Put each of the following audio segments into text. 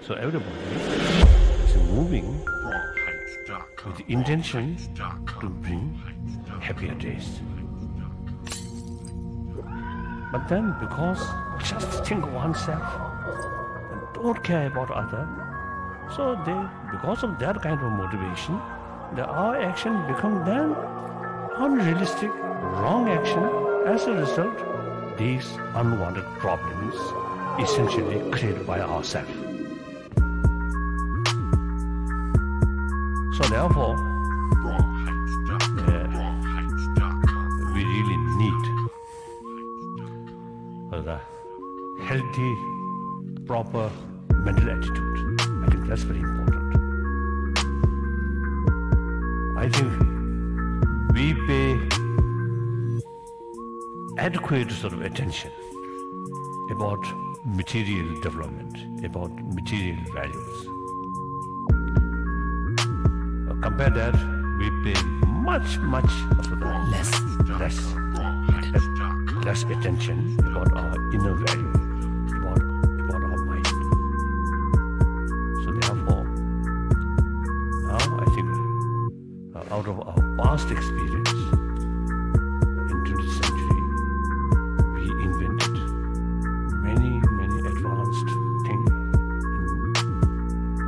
So everybody is moving with the intention to bring happier days. But then, because just think of oneself and don't care about others, so because of that kind of motivation, our action become then unrealistic, wrong action. As a result, these unwanted problems essentially created by ourselves. So therefore, we really need a healthy, proper mental attitude. I think that's very important. I think we pay adequate sort of attention about material development, about material values. Compare that, we pay much less attention about our inner value, about our mind. So therefore, now I think out of our past experience in 20th century, we invented many advanced things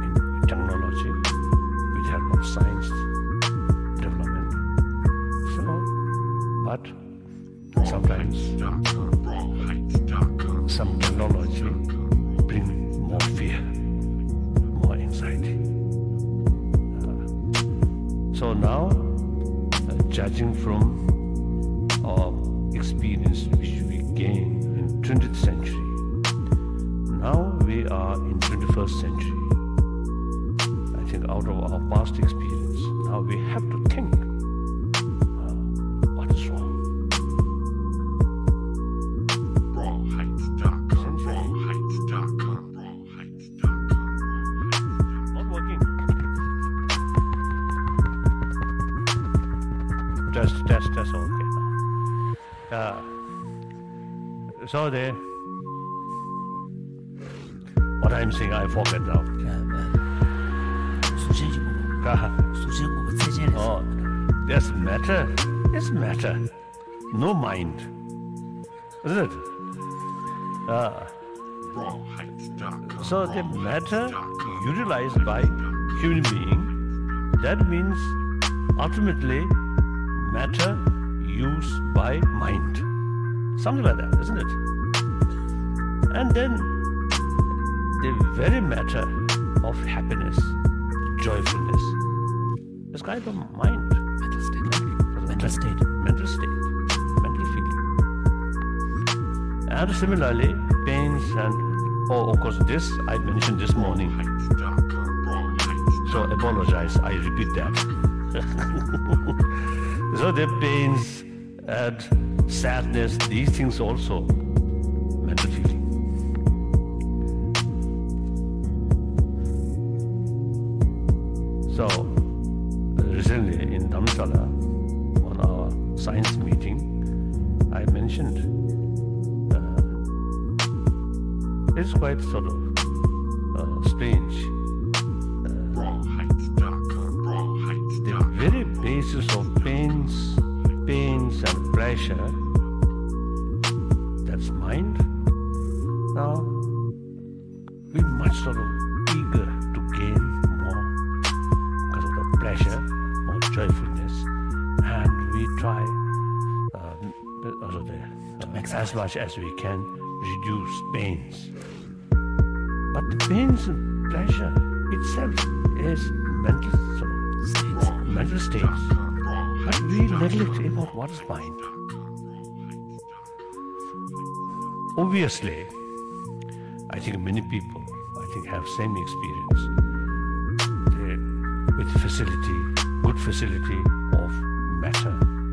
in technology with the help of science development. So, but sometimes some technology brings more fear, more anxiety. So now, judging from our experience which we gained in 20th century, now we are in 21st century. I think out of our past experience, now we have to think what is wrong. Not working. Test, okay now. So what I'm saying, I forget now. Oh, there's matter. It's matter. No mind. Isn't it? So the matter utilized by human being, that means ultimately matter used by mind. Something like that, isn't it? And then the very matter of happiness, joyfulness, is kind of mind. Mental state, mental feeling. And similarly, pains and, of course, this I mentioned this morning. So apologize, I repeat that. So the pains and sadness, these things also, mental feeling. So, recently in Dharamsala, on our science meeting, I mentioned it's quite sort of strange. The very basis of pains and pleasure, that's mind. Now, we're much sort of eager to gain more because of the pleasure, more joyfulness, and we try as much as we can reduce pains. But the pains and pleasure itself is mental states. But we neglect about what is mind. Obviously, I think many people, have same experience with good facility of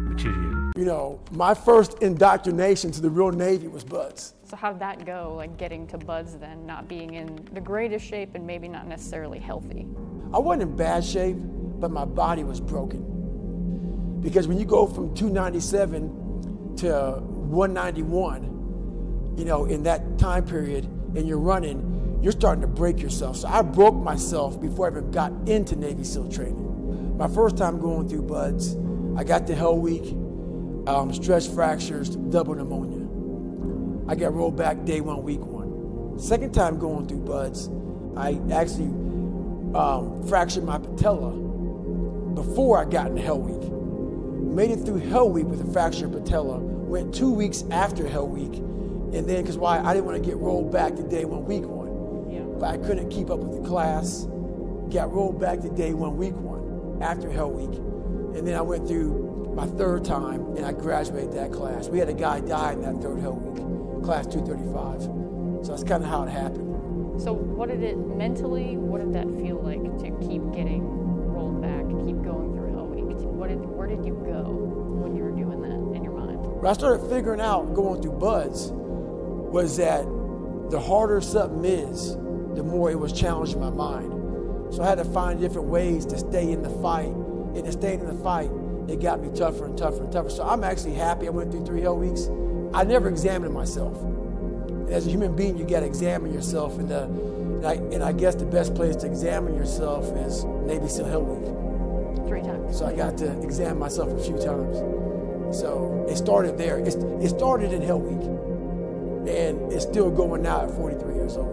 material. You know, my first indoctrination to the real Navy was buds. So how'd that go, like getting to buds then, not being in the greatest shape and maybe not necessarily healthy? I wasn't in bad shape, but my body was broken. Because when you go from 297 to 191, you know, in that time period, and you're running, you're starting to break yourself. So I broke myself before I even got into Navy SEAL training. My first time going through BUD/S, I got to Hell Week, stress fractures, double pneumonia. I got rolled back day one, week one. Second time going through BUD/S, I actually fractured my patella before I got into Hell Week. Made it through Hell Week with a fractured patella, went 2 weeks after Hell Week, and then, because why? I didn't want to get rolled back to day one, week one. Yeah. But I couldn't keep up with the class, got rolled back to day one, week one, after Hell Week. And then I went through my third time, and I graduated that class. We had a guy die in that third Hell Week, class 235. So that's kind of how it happened. So what did it mentally, what did that feel like to keep getting rolled back, keep going through Hell Week? Where did you go when you were doing that in your mind? What I started figuring out going through BUD/S was that the harder something is, the more it was challenging my mind. So I had to find different ways to stay in the fight. And in staying in the fight, it got me tougher and tougher and tougher. So I'm actually happy I went through 3 Hell Weeks. I never examined myself. As a human being, you got to examine yourself, and I guess the best place to examine yourself is Navy SEAL Hell Week. 3 times. So I got to examine myself a few times. So it started there. It started in Hell Week, and it's still going now at 43 years old.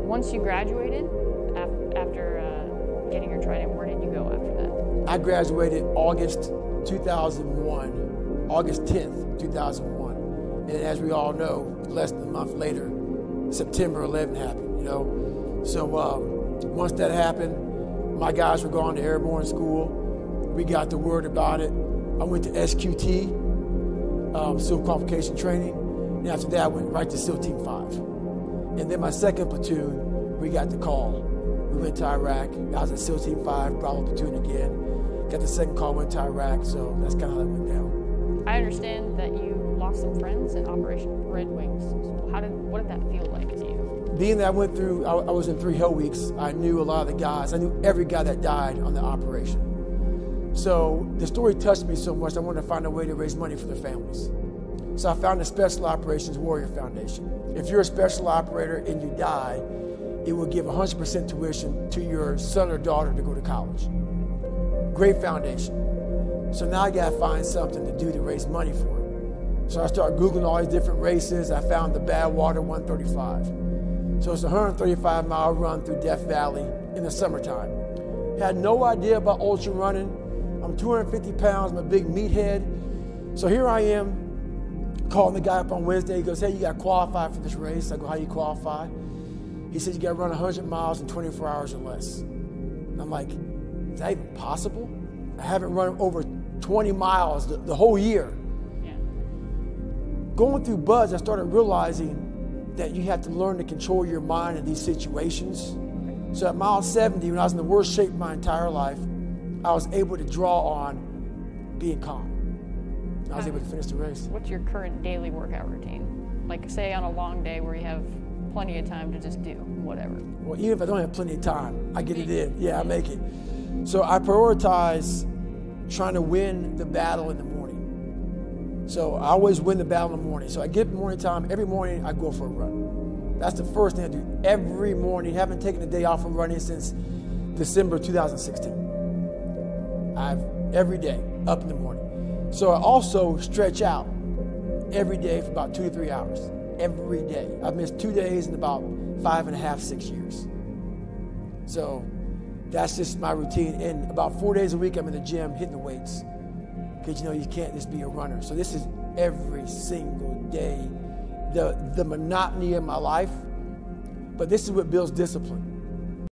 Once you graduated, after getting your trident, where did you go after that? I graduated August 2001, August 10th, 2001. And as we all know, less than a month later, September 11 happened, you know. So once that happened, my guys were going to airborne school. We got the word about it. I went to SQT, SEAL Qualification Training. And after that, I went right to SEAL Team 5. And then my second platoon, we got the call. We went to Iraq. I was at SEAL Team 5, Bravo Platoon again. Got the second call, went to Iraq. So that's kind of how it went down. I understand that you lost some friends in Operation Red Wings. What did that feel like to you? Being that I went through, I was in 3 Hell Weeks, I knew a lot of the guys. I knew every guy that died on the operation. So the story touched me so much, I wanted to find a way to raise money for their families. So I found the Special Operations Warrior Foundation. If you're a special operator and you die, it will give 100% tuition to your son or daughter to go to college. Great foundation. So now I gotta find something to do to raise money for it. So I started Googling all these different races. I found the Badwater 135. So it's a 135-mile run through Death Valley in the summertime. Had no idea about ultra running. I'm 250 pounds, I'm a big meathead. So here I am, calling the guy up on Wednesday. He goes, hey, you got qualified for this race. I go, how do you qualify? He said, you got to run 100 miles in 24 hours or less. I'm like, is that even possible? I haven't run over 20 miles the whole year. Yeah. Going through BUD/S, I started realizing that you have to learn to control your mind in these situations. So at mile 70, when I was in the worst shape of my entire life, I was able to draw on being calm. I was able to finish the race. What's your current daily workout routine? Like, say on a long day where you have plenty of time to just do whatever. Well, even if I don't have plenty of time, I get it in. Yeah, I make it. So I prioritize trying to win the battle in the morning. So I always win the battle in the morning. So I get up in the morning time, every morning I go for a run. That's the first thing I do every morning. Haven't taken a day off from running since December 2016. Every day, up in the morning. So I also stretch out every day for about 2 to 3 hours. Every day. I've missed 2 days in about 5.5, 6 years. So that's just my routine. And about 4 days a week, I'm in the gym hitting the weights. Because you know, you can't just be a runner. So this is every single day. The monotony of my life. But this is what builds discipline.